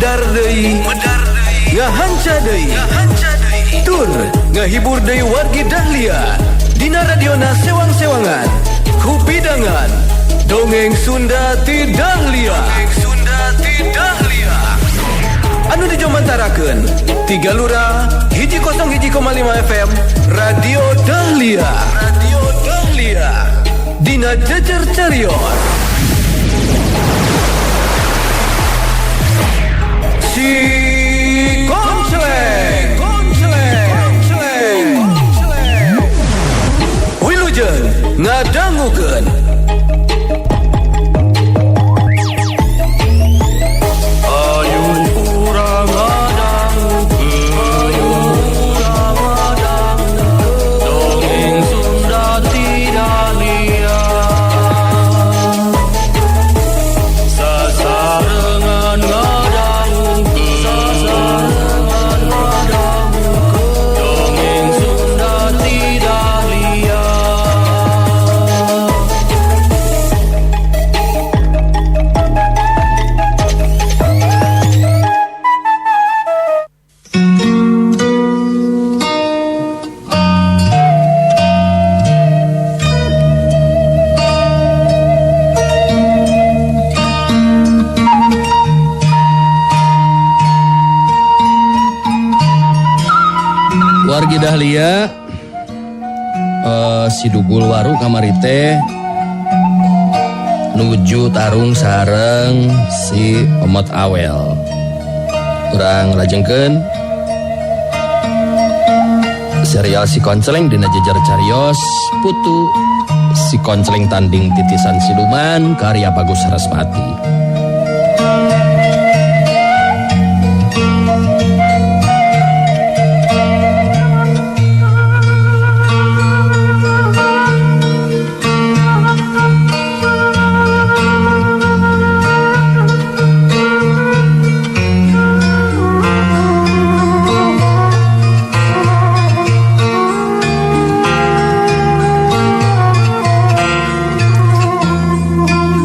medar deui ngahanca deui tur ngahibur deui wargi Dahlia dina radiona sewang-sewangan kupidangan dongeng Sunda ti Dahlia anu dijomantarakeun 3 Lurah 101,5 FM Radio Dahlia dina jejer carios si konceleng Wilujeng ngadangukeun wargi Dahlia si Dugul Waru kamari teh nuju tarung sareng si Omot Awel urang lajengkeun serial si konceleng dina jejer carios putu si konceleng tanding titisan siluman karya Bagus Sarasvati.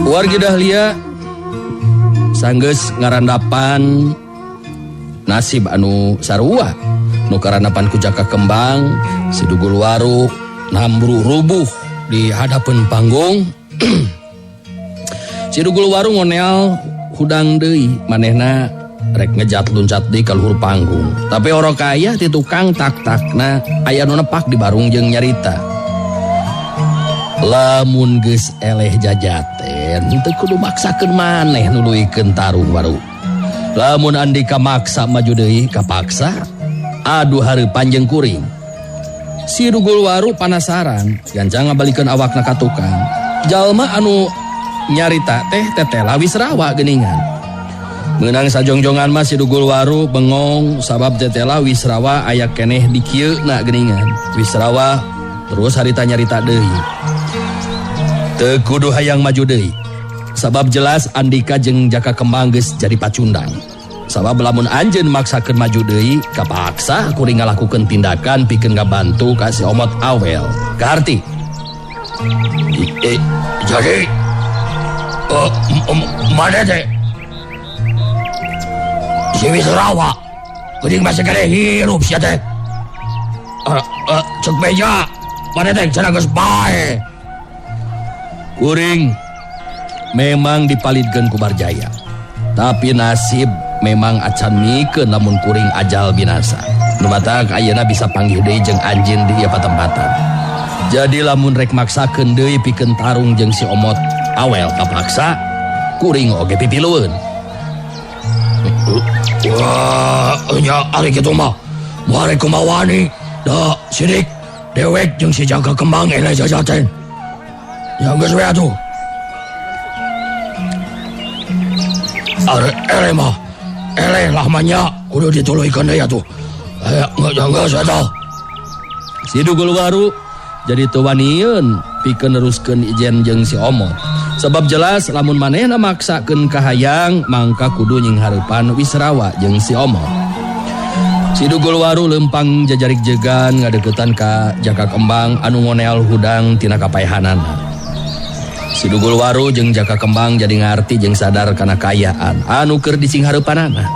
Wargi Dahlia sanggeus ngarandapan nasib anu sarua nu karandapan ku Jaka Kembang si Dugul Waru nambru rubuh di hadapan panggung si Dugul Waru ngonel hudang deui manehna rek ngejat luncat di kaluhur panggung tapi oro kaya ti tukang tak-takna aya nu nepak di barung jeung nyarita lamun geus eleh jajaten teu kudu maksakeun maneh nuluykeun tarung Waru lamun andika maksa maju deui kapaksa aduh hareupan jeung kuring si Dugul Waru panasaran gancang ngabalikeun awakna ka tukang jalma anu nyarita teh Tetela Wisrawa geuningan meunang sajongjongan mah si Dugul Waru bengong sabab Tetela Wisrawa aya keneh di kieu na geuningan Wisrawa terus harita nyarita deui teu kudu hayang maju deui sabab jelas Andika jeung Jaka Kembang geus jadi pacundang sabab lamun anjeun maksakeun maju deui kapaksa kuring ngalakukeun tindakan pikeun ngabantu ka si Omot Awel kaharti jadi mana teh si Wisrawa kuring masih kene hirup sia teh cek beja mana teh cenah geus bae kuring memang dipalitkeun ku Barjaya tapi nasib memang acan mikeun lamun kuring ajal binasa nu matak ayeuna bisa panggih deui jeung anjeun di ieu patempatan jadi lamun rek maksakeun deui pikeun tarung jeung si Omot Awel kapaksa kuring oge pipilueun wah nya ari kitu mah moal kumaha wani da sidik dewek jeung si Jaka Kembang eleh jajaten ya geus we atuh eleh mah eleh lah manya kudu dituluykeun deui atuh geus atuh si Dugul Waru jadi teu wanieun pikeun neruskeun ijen jeung si Omot sebab jelas lamun manehna maksakeun kahayang mangka kudu nying hareupan Wisrawa jeung si Omot si Dugul Waru lempang jajarik jegan ngadeukeutan ka Jaka Kembang anu ngonel hudang tina kapaehanana Si Dugul Waru jeung Jaka Kembang jadi ngarti jeung sadar kana kayaan anu keur disinghareupanana.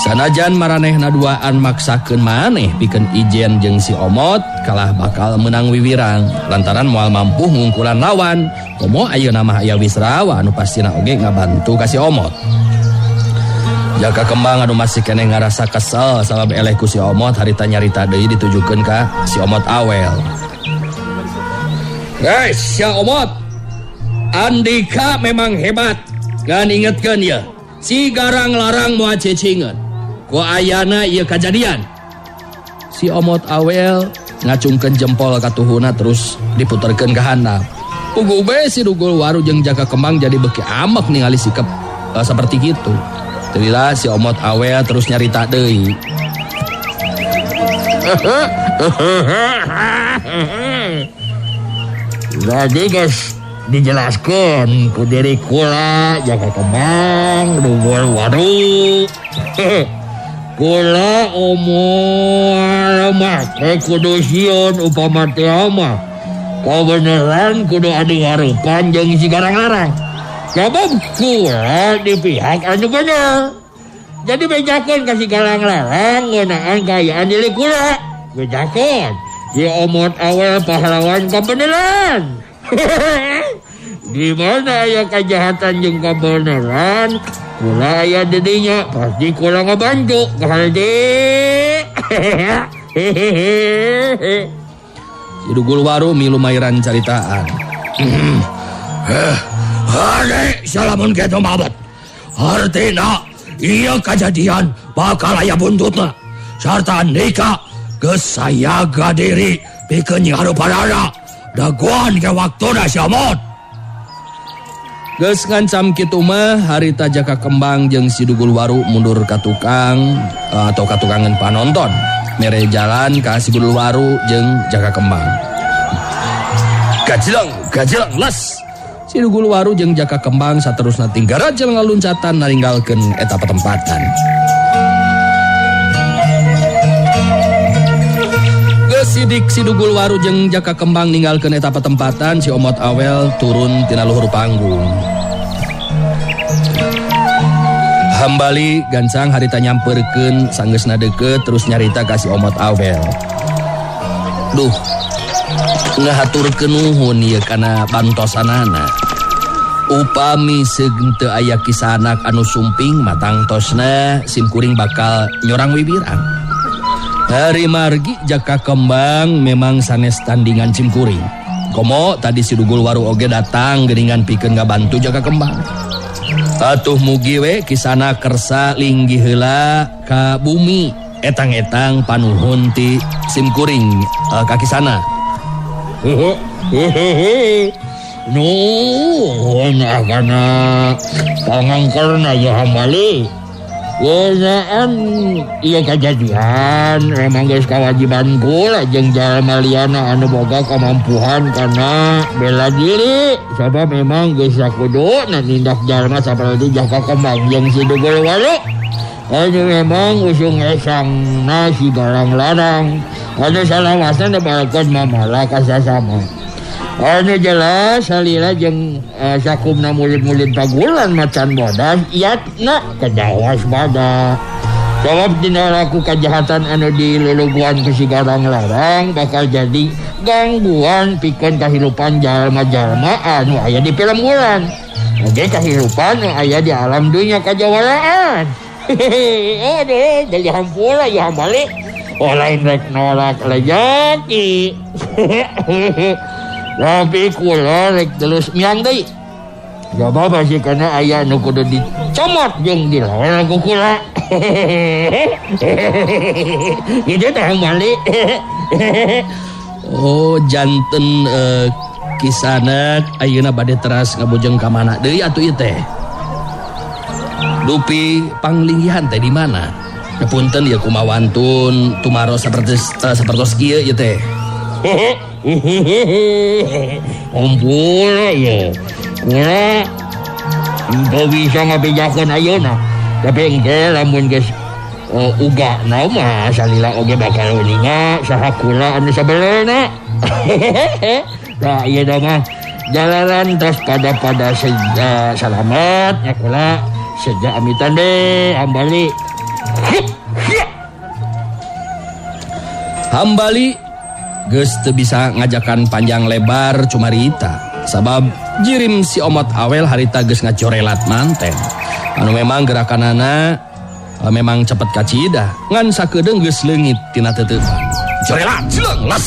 Sanajan maranehna duaan maksakeun maneh pikeun ijen jeung si Omot kalah bakal menang wiwirang lantaran moal mampu ngungkulan lawan. Komo ayeuna mah aya Wisrawa anu pastina oge ngabantu ka si Omot. Jaka Kembang anu masih keneh ngarasa kesel sabab eleh ku si Omot harita nyarita deui ditujukeun ka si Omot Awel. Guys, si Omot Andika memang hebat. Kan ingetkeun ya, si garang larang moal cecingeun. Ku ayana ieu kajadian. Si Omot Awel ngacungkeun jempol ka tuhuna terus diputerkeun ka handap. Puguh be si Dugul Waru jeung Jaka Kembang jadi beuki amek ningali sikap seperti gitu. Terila si Omot Awel terus nyarita deui. Jadi guys, dijelaskan ku diri kula Jaka Kembang Dugul Waru. Kula umur mah kudu sieun upama teh mah kabeneran kudu adu harupan jeung si garang larang. Sabab kula di pihak anu bener. Jadi bejakeun ka si garang larang ngeunaan kayaan diri kula. Bejakeun si Omot Awel pahlawan kabeneran. Di mana aya kejahatan jeung kabeneran, kula aya dedinya, pasti kula ngabantu ka halde. Si Dugul Waru milu mairan caritaan. Hade salamun kitu mabet. Artina ieu kejadian bakal aya buntutna. Sarta Andika geus sayaga diri pikeun nyinghareupanana. Daguan ke waktuna si Omot. Geus ngancam kitu mah harita Jaka Kembang jeung si Dugul Waru mundur ka tukang atau ka tukangan panonton. Mere jalan ka si Dugul Waru jeung Jaka Kembang. Gajelang les. Si Dugul Waru jeung Jaka Kembang saterusna tinggal rajal ngaluncatan naringgalkeun eta patempatan. Sidik si Dugul Waru jeung Jaka Kembang ninggalkeun eta patempatan, si Omot Awel turun tina luhur panggung. Hambali gancang harita nyamperkeun sanggeusna deukeut terus nyarita ka si Omot Awel. Duh, ngahaturkeun nuhun ieu kana bantosanana. Upami seug teu aya kisanak anu sumping matangtosna sim kuring bakal nyorang wibirang. Hari margi Jaka Kembang memang sanes tandingan cimkuring. Komo tadi si Dugul Waru oge datang geuningan pikeun ngabantu Jaka Kembang. Atuh mugi we kisana kersa linggih heula ka bumi etang-etang panuhun ti simkuring ka kisana. Nuhun akana pangangkerna ya hambali. Wenaan ieu kejadian emang geus kawajiban kula jeung jalma liana anu boga kamampuan kana bela diri. Sabab memang geus sakuduna nindak jalma saperti Jaka Kembang jeung si Dugul Waru. Anu memang usung esangna si garang larang. Anu salawasna balakeun mamala ka sasama. Anu jelas salila jeung sakumna murid-murid pagulan macan bodas iatna kedawas bada. Sabab dina laku kejahatan anu diluluguan ke si garang larang bakal jadi gangguan pikeun kahirupan jalma-jalma anu aya di pilem-bulan. Oge kahirupan anu aya di alam dunya kajawalaan. Aduh, jadi hampura ya hambali. Lain rek nolak lejaki. Tapi kula rek terus miang deui. Jaba basi kana aya nu kudu dicomot jeung dilawan ku kula. Itu teh hambali. Oh, janten kisanak ayeuna bade teras ngabojeng ka mana deui atuh ieu teh? Dupi panglinggihan teh di mana? Punten ya kumawantun tumaro sapertos kieu ieu teh. Ampun ya. Kula teu bisa ngabejakeun ayeuna. Tapi engke lamun geus uga naon mah salila oge bakal uninga saha kula anu sabelena. Nah ieu mah jalanan tos pada seja selamat nya kula seja amitan deh Hambali. Hambali geus teu bisa ngajakan panjang lebar cumarita sabab jirim si Omot Awel harita geus ngacorelat manten anu memang gerakanana memang cepet kacida ngan sakedeung geus leungit tina teutepan corelat cileung les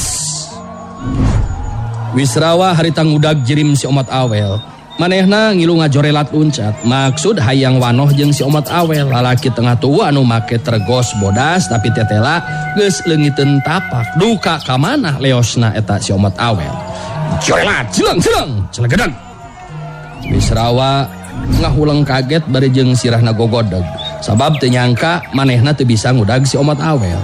Wisrawa harita ngudag jirim si Omot Awel manehna ngilu ngajorelat luncat maksud hayang wanoh jeung si Omot Awel lalaki tengah tua anu make tergos bodas tapi tetela geus leungiteun tapak duka ka manah leosna eta si Omot Awel jorelat cileung celegedeg Wisrawa ngahulang kaget bari jeung sirahna gogodeg sabab teu nyangka manehna teu bisa ngudag si Omot Awel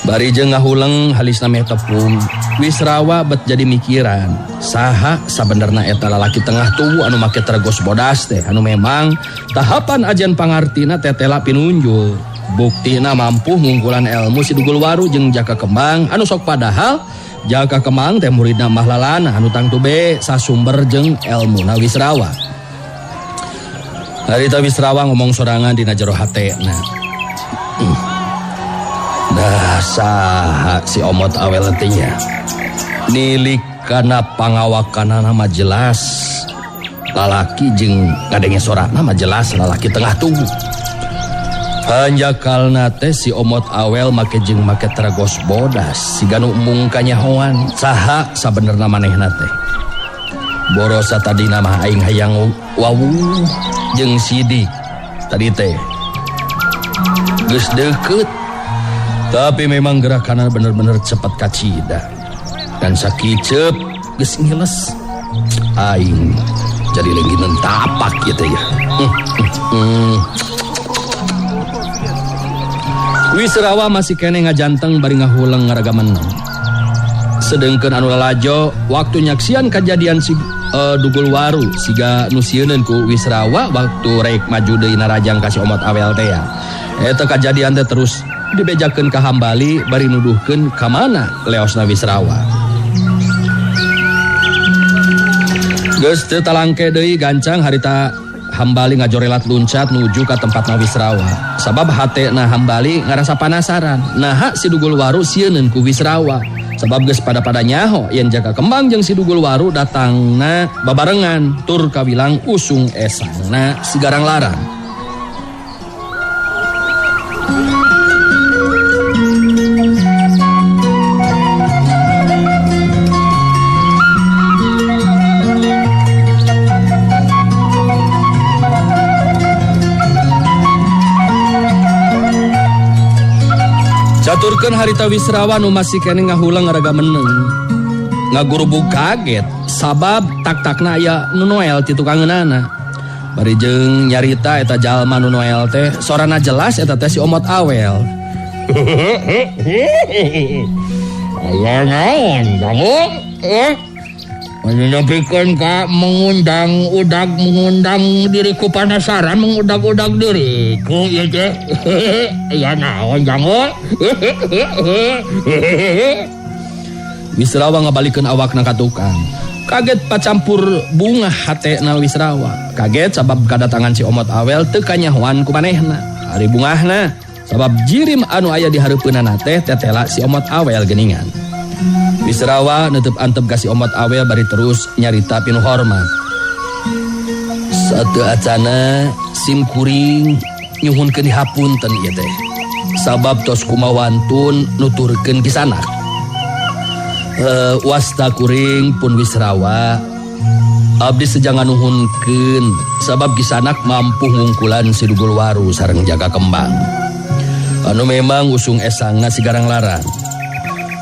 bari jeung ngahulang halisna meh tepung Wisrawa bet jadi mikiran saha sabenerna eta lalaki tengah tua anu make tergos bodas teh anu memang tahapan ajan pangartina tetela pinunjul buktina mampu ngungkulan ilmu si Dugul Waru jeung Jaka Kembang anu sok padahal Jaka Kembang teh muridna Mahlalana anu tangtu be sasumber jeung elmuna Wisrawa. Harita Wisrawa ngomong sorangan dina jero hatena. Dah saha si Omot Awel teh nya. Nilik kana pangawakanana mah jelas lalaki jeung ngadenge sorana mah jelas lalaki tengah tubuh. Panjakalna teh si Omot Awel make jeung make tergos bodas siga nu mung kanyahoan saha sabenerna manehna teh borosa tadina mah aing hayang wawuh jeung sidik tadi teh geus deukeut tapi memang gerakanna bener-bener cepet kacida dan sakicep geus ngiles aing jadi leungiteun tapak ieu teh ya. Wisrawa masih kene ngajanteng bari ngahuleung ngaragamen. Sedengkeun anu lalajo waktu nyaksian kejadian si Dugul Waru siga nu sieuneun ku Wisrawa waktu rek maju deui narajang ka si Omot Awel teh. Eta kejadian teh terus dibejakeun ka Hambali bari nuduhkeun ka mana leosna Wisrawa. Geus teu talangke deui gancang harita Hambali ngajorelat luncat nuju ka tempatna Wisrawa. Sabab hatena Hambali ngarasa penasaran. Naha si Dugul Waru sieuneun ku Wisrawa. Sabab geus pada nyaho yen Jaka Kembang jeung si Dugul Waru datangna babarengan tur kawilang usung esangna si Garang Larang. Caturkeun harita Wisrawa nu masih kene ngahulang ngaragameneun. Ngagurubug kaget sabab tak-takna aya nu noel ti tukangeunana. Bari jeung nyarita eta jalma nu noel teh sorana jelas eta teh si Omot Awel. Aya naon kamu? Menyampaikan ka mengundang diriku penasaran mengudag-udag diriku ya teh. Ya naon jango? Wisrawa ngabalikeun awakna ka tukang. Kaget pacampur bunga hatena Wisrawa. Kaget sabab kadatangan si Omot Awel teu kanyahoan ku manehna. Ari bungahna sabab jirim anu aya di hareupeunana teh tetela si Omot Awel geuningan. Wisrawa neuteub antep ka si Omot Awel bari terus nyarita pinu hormat. Satu acana sim kuring nyuhunkeun hapunten ieu teh. Sabab tos kumawantun nuturkeun kisanak. Wasta kuring pun Wisrawa abdi sejangan nuhunkeun sabab kisanak mampu ngungkulan si Dugul Waru sareng Jaka Kembang. Anu memang usung esangna si Garang Larang.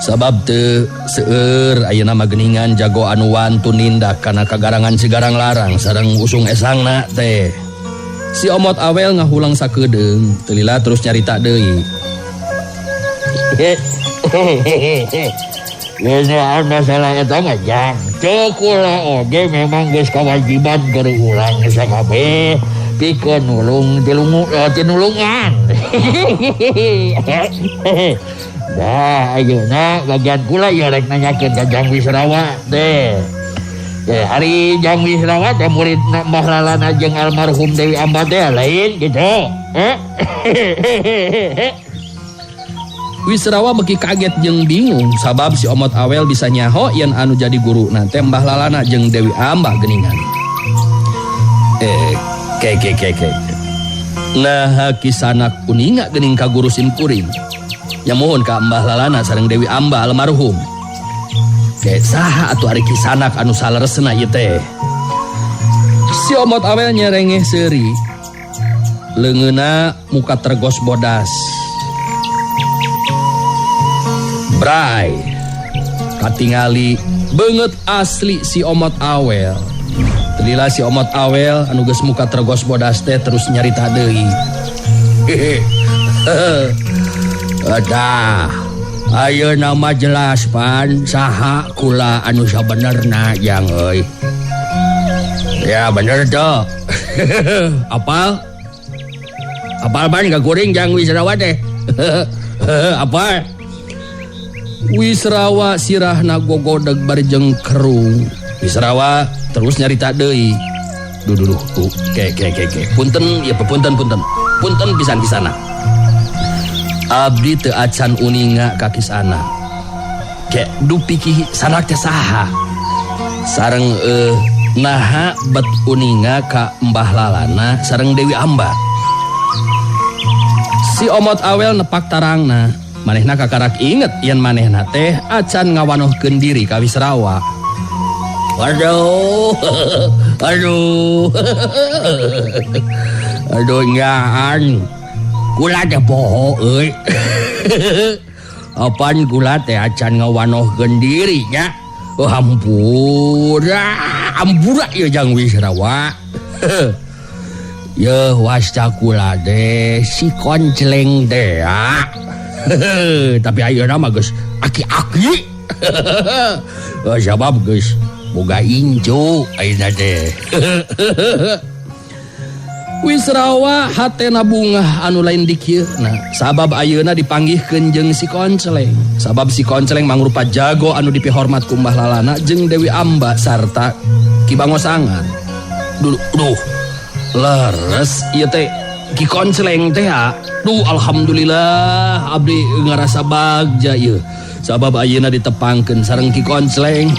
Sabab teu seueur ayeuna mah geuningan jago anu wantun nindak kana kagarangan si Garang Larang sareng usung esangna teh. Si Omot Awel ngahulang sakedeung, teu lila terus nyarita deui. Ya masalah eta ngajang. Teu kula oge memang geus kawajiban keur ulang sakabeh pikeun nulung tinulungan. Dah ayeuna bagian kula ya rek nanyakeun ka Jang Wisrawa teh. Hari Jang Wisrawa teh murid Mbah Lalana jeung almarhum Dewi Amba teh lain gitu. Wisrawa beki kaget jeung bingung sabab si Omot Awel bisa nyaho yen anu jadi guru teh Mbah Lalana jeung Dewi Amba geuningan. Nah kisanak uninga geuning ka guru sim kuring. Ya mohon ka Mbah Lalana sareng Dewi Amba almarhum. Saha atuh ari kisanak anu saleresna ieu teh. Si Omot Awel nyerengeh seuri. Leungeuna muka tergos bodas. Bray. Katingali beungeut asli si Omot Awel. Telila si Omot Awel anu geus muka tergos bodas teh terus nyarita deui. Adah. Ayo nama jelas pan saha kula anu sabenerna Jang euy. Ya bener tuh. Apal pan ka kuring Jang Wisrawa teh. Apal? Wisrawa sirahna gogodeg bari jeung kerung. Wisrawa terus nyarita deui. Duh. Ke. Punten ya punten. Punten pisan-pisana. Abdi teu acan uninga ka kisana. Ke dupiki sanak teh saha? Sareng naha bet uninga ka Mbah Lalana sareng Dewi Amba. Si Omot Awel nepak tarangna. Manehna kakarak inget yen manehna teh acan ngawanohkeun diri ka Wisrawa. Aduh nyaan. Kula teh poho euy. Apaan kula teh acan ngawanohkeun diri nya. Ampura ya Jang Wisrawa. Yeuh wasta kula teh si konceleng teh. Tapi ayeuna mah geus aki-aki. Sabab geus boga incu ayeuna teh. Wisrawa hatena bungah anu lain dikieuna sabab ayeuna dipanggihkeun jeung si konceleng. Sabab si konceleng mangrupa jago anu dipihormat ku Mbah Lalana jeung Dewi Amba sarta Ki Bangosangan. Duh. Leres ieu teh Ki konceleng teh. Duh alhamdulillah abdi ngarasa bagja ieu. Sabab ayeuna ditepangkeun sareng Ki konceleng.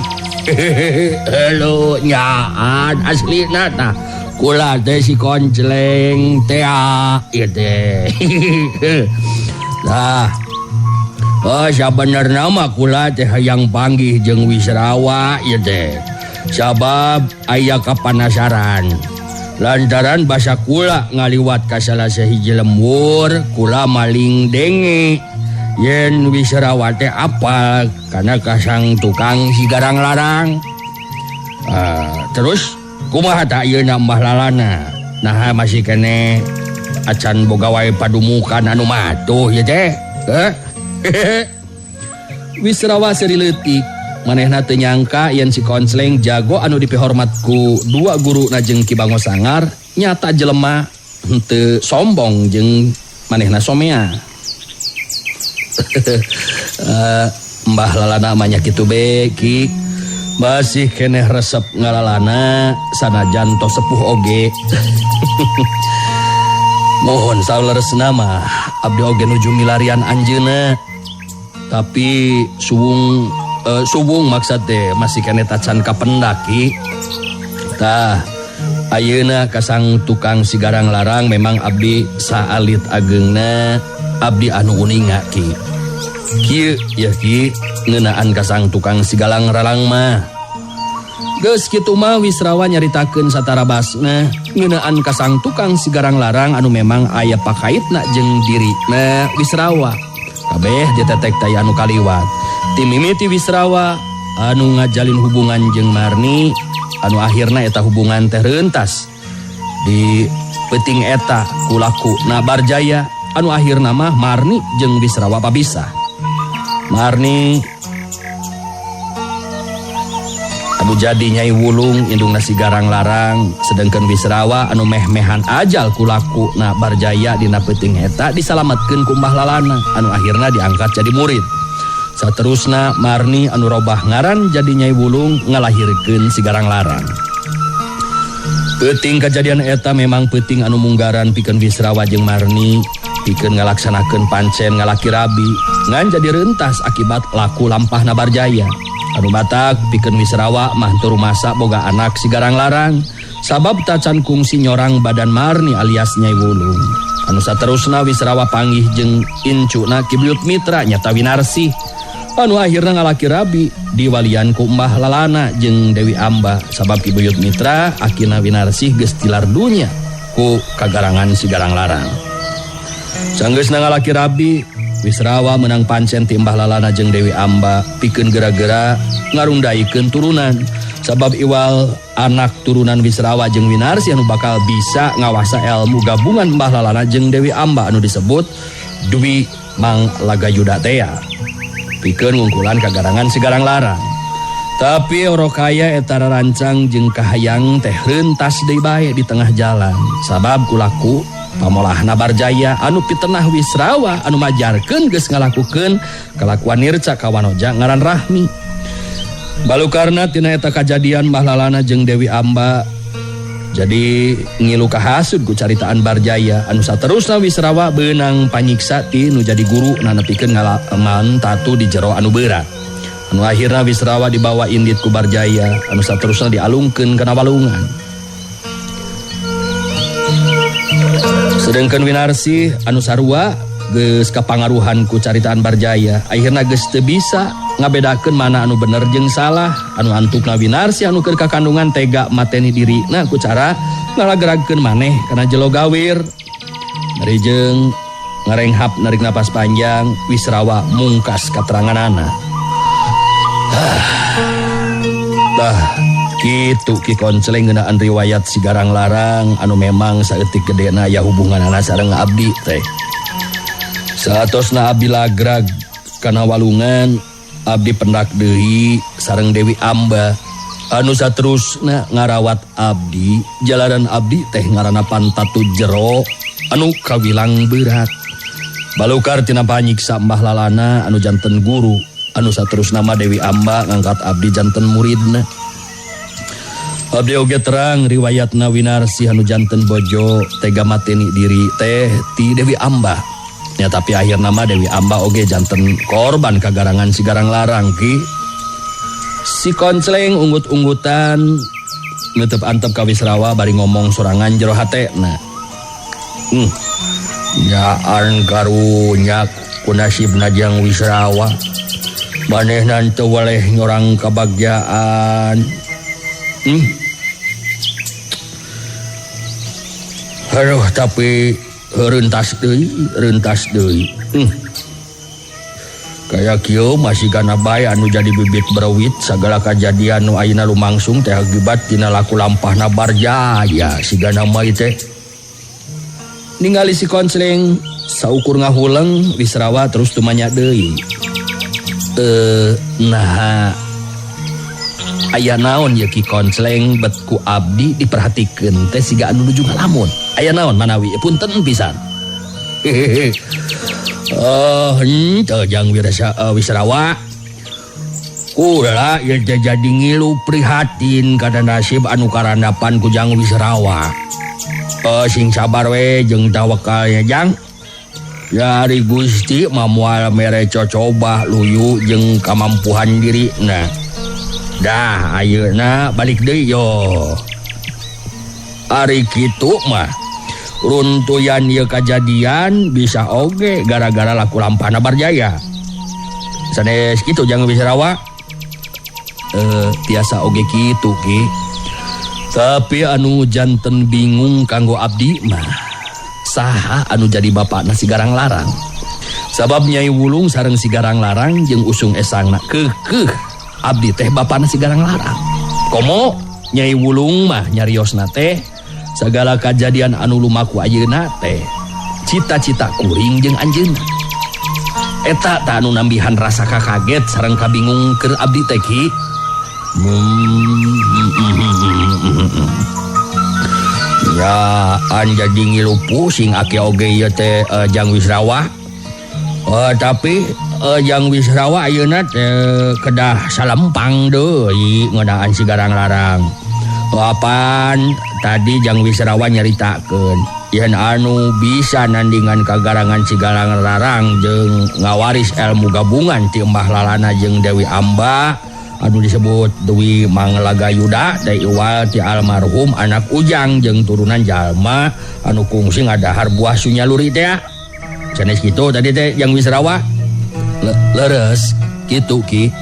Halo nyaan aslina tah. Kula teh si konceleng teh ieu teh. Nah. Sabenerna mah kula teh hayang panggih jeung Wisrawa ieu teh. Sabab aya kapanasaran. Lantaran basa kula ngaliwat ka salah sahiji lembur, kula maling denge. Yen Wisrawa teh apal kana kasang tukang sigarang larang. Terus kumaha ta ayeuna Mbah Lalana? Nah masih kene acan boga wae padumukan anu matuh ieu teh. Wisrawa seri leutik manehna teu nyangka yen si konceleng jago anu dipihormat ku dua guru na jeung Ki Bangosangar nyata jelema henteu sombong jeung manehna somea. Mbah Lalana mah nya kitu be Ki. Masih keneh resep ngalalana sanajan tos sepuh oge. Mohon sauleresna mah abdi oge nuju milarian anjeunna. Tapi suwung maksud teh masih keneh tacan kapendaki. Tah ayeuna kasang tukang sigarang larang memang abdi saalit ageungna abdi anu uninga Ki. Kieu ya Ki ngeunaan kasang tukang sigalang larang mah. Geus kitu mah Wisrawa nyaritakeun satara basna ngeunaan kasang tukang sigarang larang anu memang aya pakaitna jeung dirina Wisrawa. Kabeh ditetek taya anu kaliwat. Ti mimiti Wisrawa anu ngajalin hubungan jeung Marni anu akhirna eta hubungan teh reuntas di peuting eta kulaku na Barjaya anu akhirna mah Marni jeung Wisrawa papisah. Marni anu jadi Nyai Wulung indungna sigarang larang sedengkeun Wisrawa anu meh-mehan ajal kulaku na Barjaya dina peuting eta disalametkeun ku Mbah Lalana anu akhirna diangkat jadi murid. Saterusna Marni anu robah ngaran jadi Nyai Wulung ngalahirkeun si Garang Larang. Peuting kejadian eta memang peuting anu munggaran pikeun Wisrawa jeung Marni pikeun ngalaksanakeun pancen ngalaki rabi ngan jadi rentas akibat laku lampahna Barjaya. Anu batak pikeun Wisrawa mah teu rumasa boga anak si Garang Larang sabab tacan kungsi nyorang badan Marni alias Nyai Wulung. Anu saterusna Wisrawa panggih jeung incuna Ki Buyut Mitra nyata Winarsih anu akhirna ngalaki rabi diwalian ku Mbah Lalana jeung Dewi Amba sabab Ki Buyut Mitra akina Winarsih geus tilar dunya ku kagarangan si Garang Larang. Sanggeusna ngalaki rabi Wisrawa menang pancen ti Mbah Lalana jeung Dewi Amba pikeun geura-geura ngarundaikeun turunan sabab iwal anak turunan Wisrawa jeung Winarsih anu bakal bisa ngawasa ilmu gabungan Mbah Lalana jeung Dewi Amba anu disebut Dwi Mang Lagayuda tea pikeun ngungkulan kagarangan si Garang Larang. Tapi orokaya eta rancang jeung kahayang teh reuntas deui bae di tengah jalan sabab kulaku pamolahna Barjaya anu pitenah Wisrawa anu majarkeun geus ngalakukeun kalakuan nirca ka wanoja ngaran Rahmi. Balukarna tina eta kajadian Mbah Lalana jeung Dewi Amba jadi ngilu kahasud ku caritaan Barjaya anu saterusna Wisrawa beunang panyiksa ti nu jadi guru na nepikeun ngalaman tatu di jero anu berat. Anu akhirna Wisrawa dibawa indit ku Barjaya anu saterusna dialungkeun kana walungan. Sedengkeun Winarsih anu sarua geus kapangaruhan ku caritaan Barjaya akhirna geus teu bisa ngabedakeun mana anu bener jeung salah. Anu antukna Winarsih anu keur kakandungan tega mateni dirina ku cara ngalageragkeun maneh kana jelo gawir. Bari jeung ngarenghap narik napas panjang Wisrawa mungkas kateranganana. Kitu Ki Konceleng ngeunaan riwayat si Garang Larang anu memang saeutik gedena aya hubunganana sareng abdi teh. Saatosna abdi lagrag kana walungan abdi pendak deui sareng Dewi Amba anu saterusna ngarawat abdi jalanan abdi teh ngaranna Pantatu Jero anu kawilang berat. Balukar tina panyiksa Mbah Lalana anu janten guru anu saterusna mah Dewi Amba ngangkat abdi janten muridna. Abdi oge terang riwayatna Winarsih anu janten bojo tega mateni diri teh ti Dewi Amba. Ya tapi akhirna mah Dewi Amba oge janten korban kagarangan si Garang Larang Ki. Si Konceleng unggut-unggutan neuteup antep ka Wisrawa bari ngomong sorangan jero hatena. Nyaan karunya ku nasibna jang Wisrawa. Manehna teu waleh nyorang kabagjaan. Aduh tapi rentas deui. Kayak kieu masih kana bae anu jadi bibit berawit sagala kajadian nu ayeuna lumangsung teh akibat tina laku lampahna Barjaya sigana mah teh. Ningali si Konceleng saukur ngahuleng Wisrawa terus tumanya deui. Nah aya naon ye Ki Konceleng bet ku abdi diperhatikeun teh siga anu nuju ngalamun. Aya naon manawi punten pisan. Henteu jang Wisrawa. Kumaha ieu teh jadi ngilu prihatin kana nasib anu karandapan ku jang Wisrawa. Sing sabar we jeung tawakalnya jang. Dari Gusti mamual mere cocoba luyu jeung kamampuhan dirina. Dah ayeuna balik deui yo. Ari kitu mah runtuyan ieu kajadian bisa oge gara-gara laku lampahna Barjaya. Sanes kitu jang Wisrawa. Tiasa oge kitu Ki. Tapi anu janten bingung kanggo abdi mah saha anu jadi bapakna si Garang Larang. Sabab Nyai Wulung sareng si Garang Larang jeung usung esangna keukeuh abdi teh bapana si Garang Larang. Komo Nyai Wulung mah nyariosna teh sagala kajadian anu lumaku ayeuna teh cita-cita kuring jeung anjeunna. Eta tah anu nambihan rasa kakaget sareng kabingung keur abdi teh Ki. Ya an jadi ngilu pusing ake oge ieu teh jang Wisrawa. Tapi yang Wisrawa ayeuna kedah salempang deui ngeunaan sigarang larang. Apaan tadi Jang Wisrawa nyaritakeun yen anu bisa nandingan kagarangan sigarang larang jeung ngawaris ilmu gabungan ti Mbah Lalana jeung Dewi Amba anu disebut Dewi Manglagayuda da iwal ti almarhum anak Ujang jeung turunan jalma anu kungsi ngadahar buah sunyaluri teh. Sanes kitu tadi teh Jang Wisrawa. Leres kitu Ki.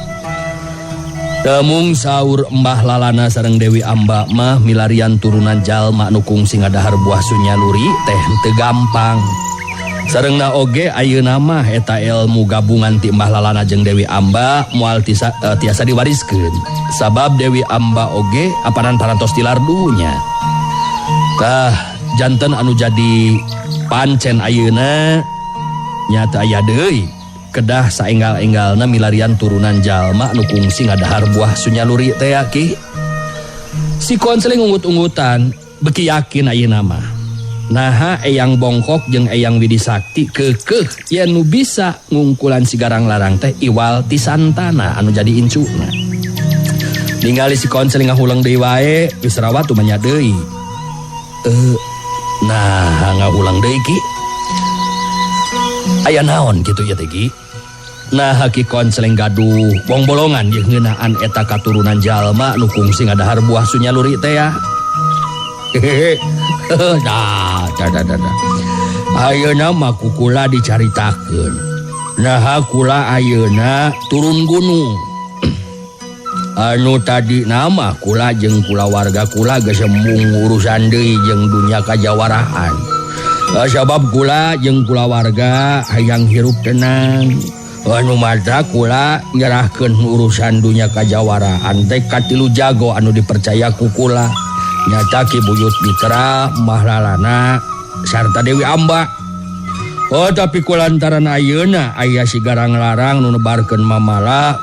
Damung saur Mbah Lalana sareng Dewi Amba mah milarian turunan jalma anu kungsi ngadahar buah sunyaluri teh teu gampang. Sarengna oge ayeuna mah eta ilmu gabungan ti Mbah Lalana jeung Dewi Amba moal tiasa diwariskeun. Sabab Dewi Amba oge apanan parantos tilar dunya. Tah janten anu jadi pancen ayeuna nyata aya deui kedah saenggal-enggalna milarian turunan jalma anu kungsi ngadahar buah sunyaluri teh Ki. Si konseling ungut-ungutan beki yakin ayeuna mah naha Eyang Bongkok jeung Eyang Widi Sakti keukeuh yen nu bisa ngungkulan sigarang larang teh iwal ti santana anu jadi incuna. Ningali si konseling ngahulang deui wae Wisrawa tu manya deui. Nah ngahulang deui Ki. Aya naon kitu ya teh Ki? Nah Ki konseling gaduh bongbolongan jeung ngeunaan eta katurunan jalma anu kungsi ngadahar buah sunyaluri teh ya. Dah. Ayeuna mah kukula dicaritakeun. Nah kula ayeuna turun gunung. Anu tadi nama kula jeung kula warga kula geus embung urusan deui jeung dunya kajawaraan. Sabab kula jeung kula warga hayang hirup tenang. Anu mata kula nyerahkeun urusan dunya kajawaraan teh ka 3 jago anu dipercaya ku kula. Nyata Ki Buyut Mitra, Mbah Lalana sarta Dewi Amba. Tapi kulantaran ayeuna aya sigarang larang nu nebarkeun mamala,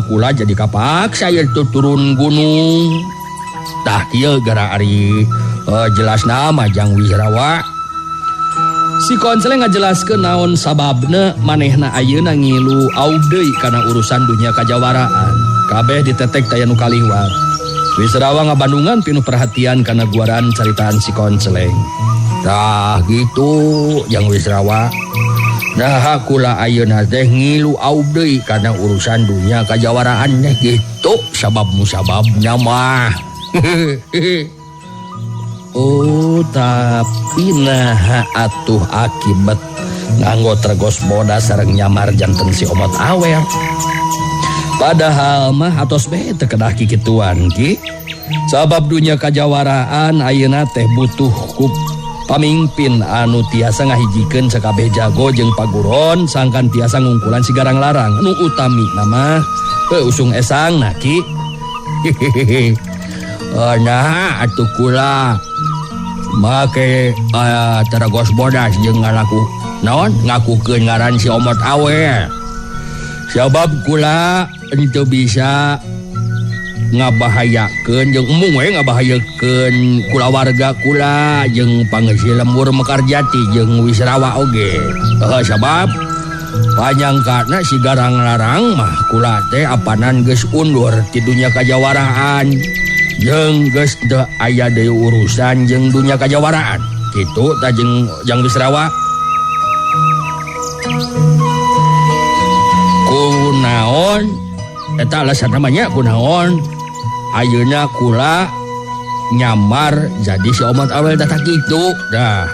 kula jadi kapaksa ye turun gunung. Tah kieu gara ari jelasna mah Jang Wisrawa. Si konseleng ngajelaskeun naon sababna manehna ayeuna ngilu aug deui kana urusan dunya kajawaraan. Kabeh ditetek taya nu kaliwat. Wisrawa ngabandungan pinu perhatian kana guaran caritaan si konseleng. Tah gitu Jang Wisrawa. Nah kula ayeuna teh ngilu aug deui kana urusan dunya kajawaraan teh gitu sababna mah. Oh tapi nah atuh akibat nganggo tergos bodas sareng nyamar janten si omot awer. Padahal mah atos bae teu kedah kikituan Ki. Sabab dunya kajawaraan ayeuna teh butuh ku pamimpin anu tiasa ngahijikeun sakabeh jago jeung paguron sangkan tiasa ngungkulan sigarang larang. Nu utami nama usung esangna Ki. Nah atuh kula make tergos bodas jeung ngalaku naon ngakukeun ngaran si omot awer. Sabab kula henteu bisa ngabahayakeun jeung embung we ngabahayakeun kula warga kula jeung pangeusi lembur Mekarjati jeung Wisrawa oge. Sabab panyangkana sigarang larang mah kula teh apanan geus undur ti dunya kajawaraan. Jeung geus teu aya deui urusan jeung dunya kajawaraan. Kitu tah Jang Wisrawa. Kunaon eta alasan namanya kunaon ayeuna kula nyamar jadi si omot awel tata kitu dah.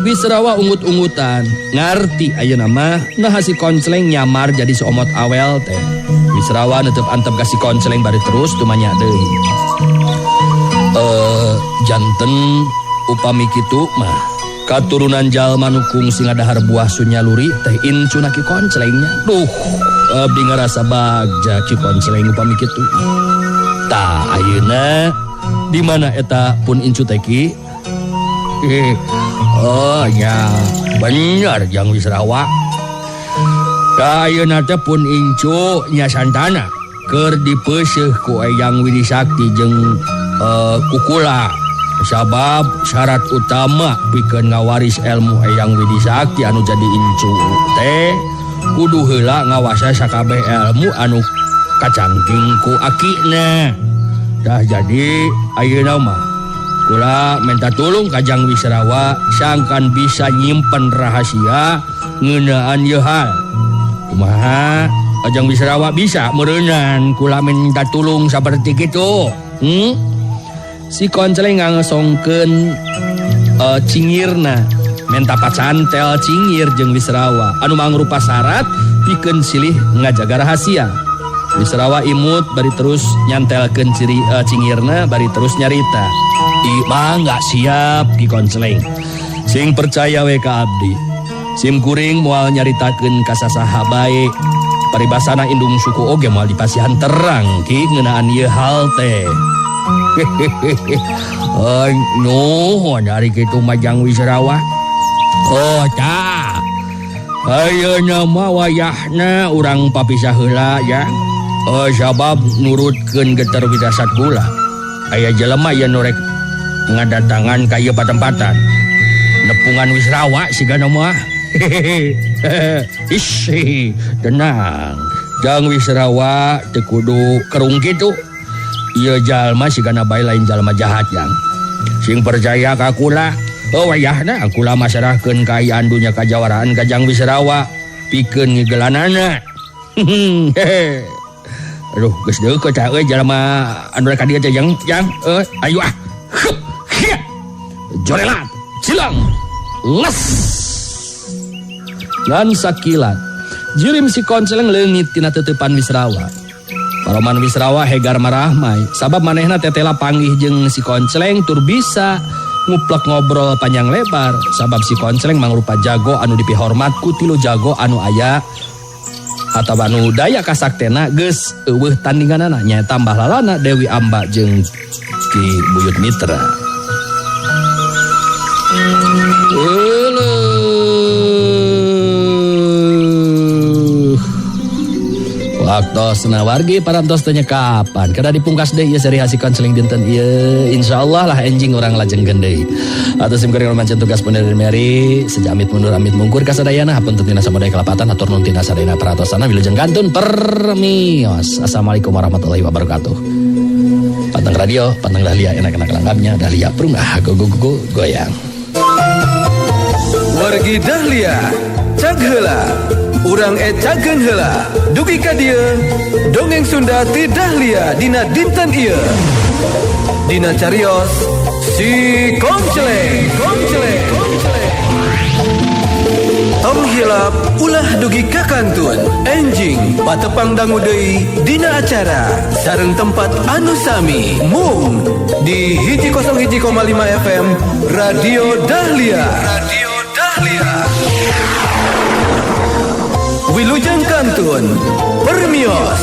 Wisrawa ungut-ungutan ngarti ayeuna mah nah si konseleng nyamar jadi si omot awel teh. Wisrawa neuteuf antep ka si konseleng bari terus tumanya deui. Janten upami kitu mah katurunan jalma nu kungsi ngadahar buah sunyaluri teh incuna ki konselengnya. Duh, abdi ngarasa bagja ki konseleng upami kitu. Tah ayeuna di mana eta pun incu teh Ki? Oh nya bener Jang Wisrawa. Ayeuna teh pun incu nya santana keur dipeuseuh ku Eyang Widi Sakti jeung kukula sabab syarat utama pikeun ngawaris ilmu Eyang Widisakti anu jadi incu teh kudu heula ngawasa sakabeh ilmu anu kacangking ku akina. Dah jadi ayeuna mah kula minta tulung ka Jang Wisrawa sangkan bisa nyimpen rahasia ngeunaan ieu hal. Kumaha Jang Wisrawa bisa meureunnan kula minta tulung saperti kitu. Si Konceleng ngasongkeun cingirna menta pacantel cingir jeung Wisrawa anu mangrupa syarat pikeun silih ngajaga rahasia. Wisrawa imut bari terus nyantelkeun cingirna bari terus nyarita. Mah nggak siap Ki Konceleng. Sing percaya we ka abdi. Sim kuring moal nyaritakeun ka sasaha bae. Paribasana indung suku oge moal dipasihan terang Ki ngeunaan ieu hal teh. Nuhun dari kitu mah Jang Wisrawa. Oh tah. Ayeuna mah wayahna urang papisah heula ya. Sabab nurutkeun geter widasat kula. Aya jelema aya nu rek ngadatangan ka ieu patempatan. Nepungan Wisrawa sigana mah. Isi tenang. Jang Wisrawa teu kudu kerung kitu. Ieu jalma sigana bae lain jalma jahat yang. Sing percaya ka kula, wayahna kula masarahkeun kaayaan dunya kajawaraan ka Jang Wisrawa pikeun ngigelanana. Aduh, geus deukeut tah euy jalma anu rek ka dieu teh Jang. Ayo ah. Jorelat, cilang, les. Ngan sakilat, jirim si Konceleng leungit tina teutepan Wisrawa. Paroman Wisrawa hegar marahmai, sabab manehna tetela panggih jeung si Konceleng tur bisa nguplek ngobrol panjang lebar, sabab si Konceleng mangrupa jago anu dipihormat ku tilu jago anu aya atawa anu daya kasaktena geus eueuh tandinganana nyaeta Mbah Lalana, Dewi Amba jeung Ki Buyut Mitra. Waktosna wargi parantos tanya kapan kada dipungkas deui ieu seri hasi Konceleng dinten ieu insyaallah lah enjing urang lajengkeun deui. Atus sim kuring mancan tugas peuneun meri sejamit mundur amit mungkur kasadayana hapunten tina samodaya kelapatan atur nuhun tina sadayana paratosana wilujeng kantun permios. Assalamualaikum warahmatullahi wabarakatuh. Panteng radio, panteng Dahlia enak-enak langgapnya Dahlia prungah go goyang. Wargi Dahlia cag heula urang cageun heula dugi ka dieu dongeng Sunda ti Dahlia dina dinten ieu dina carios si Konceleng. Tong hilap ulah dugi ka kantun enjing patepang dangu deui dina acara sareng tempat anu sami mung di 101,5 FM Radio Dahlia. Wilujeng kantun permios.